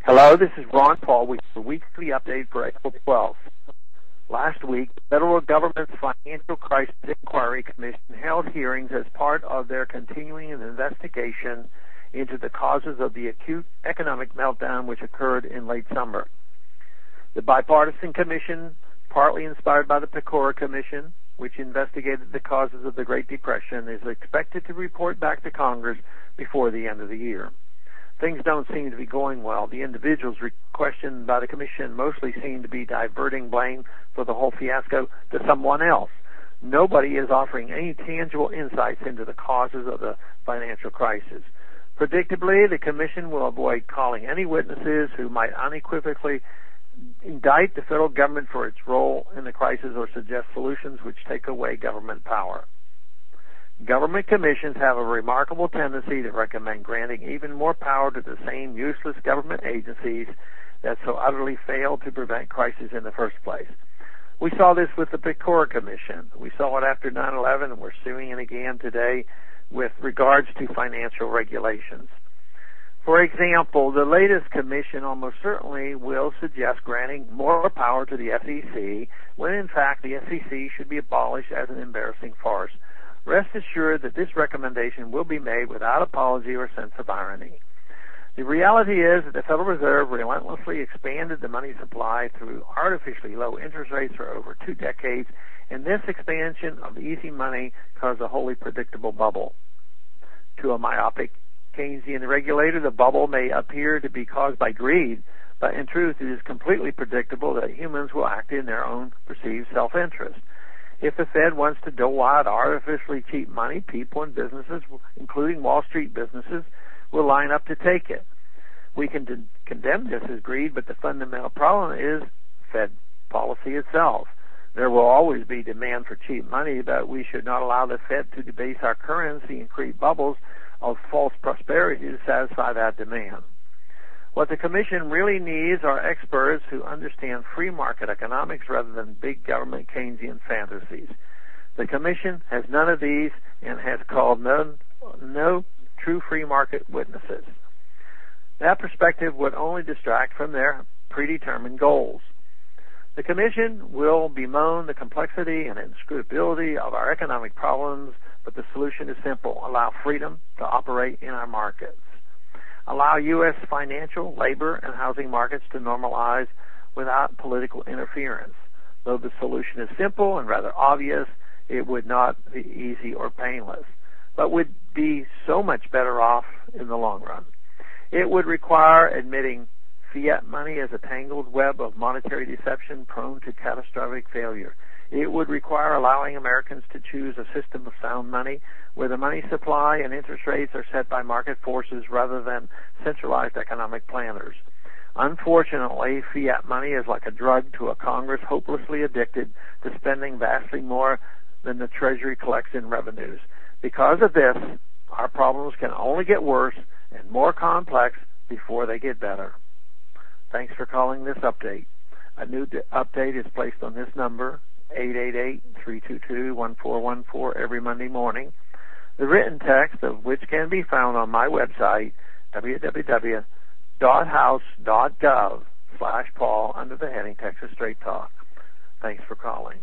Hello, this is Ron Paul with your weekly update for April 12th. Last week, the federal government's Financial Crisis Inquiry Commission held hearings as part of their continuing investigation into the causes of the acute economic meltdown which occurred in late summer. The bipartisan commission, partly inspired by the Pecora Commission, which investigated the causes of the Great Depression, is expected to report back to Congress before the end of the year. Things don't seem to be going well. The individuals questioned by the commission mostly seem to be diverting blame for the whole fiasco to someone else. Nobody is offering any tangible insights into the causes of the financial crisis. Predictably, the commission will avoid calling any witnesses who might unequivocally indict the federal government for its role in the crisis or suggest solutions which take away government power. Government commissions have a remarkable tendency to recommend granting even more power to the same useless government agencies that so utterly failed to prevent crises in the first place. We saw this with the Pecora Commission. We saw it after 9/11, and we're suing it again today with regards to financial regulations. For example, the latest commission almost certainly will suggest granting more power to the FCIC when in fact the FCIC should be abolished as an embarrassing farce. Rest assured that this recommendation will be made without apology or sense of irony. The reality is that the Federal Reserve relentlessly expanded the money supply through artificially low interest rates for over 2 decades, and this expansion of easy money caused a wholly predictable bubble. To a myopic Keynesian regulator, the bubble may appear to be caused by greed, but in truth it is completely predictable that humans will act in their own perceived self-interest. If the Fed wants to dole out artificially cheap money, people and businesses, including Wall Street businesses, will line up to take it. We can condemn this as greed, but the fundamental problem is Fed policy itself. There will always be demand for cheap money, but we should not allow the Fed to debase our currency and create bubbles of false prosperity to satisfy that demand. What the Commission really needs are experts who understand free market economics rather than big government Keynesian fantasies. The Commission has none of these and has called no true free market witnesses. That perspective would only distract from their predetermined goals. The Commission will bemoan the complexity and inscrutability of our economic problems, but the solution is simple: allow freedom to operate in our markets. Allow U.S. financial, labor, and housing markets to normalize without political interference. Though the solution is simple and rather obvious, it would not be easy or painless, but would be so much better off in the long run. It would require admitting fiat money as a tangled web of monetary deception prone to catastrophic failure. It would require allowing Americans to choose a system of sound money where the money supply and interest rates are set by market forces rather than centralized economic planners. Unfortunately, fiat money is like a drug to a Congress hopelessly addicted to spending vastly more than the Treasury collects in revenues. Because of this, our problems can only get worse and more complex before they get better. Thanks for calling this update. A new update is placed on this number, 888-322-1414, every Monday morning. The written text of which can be found on my website, www.house.gov/Paul, under the heading Texas Straight Talk. Thanks for calling.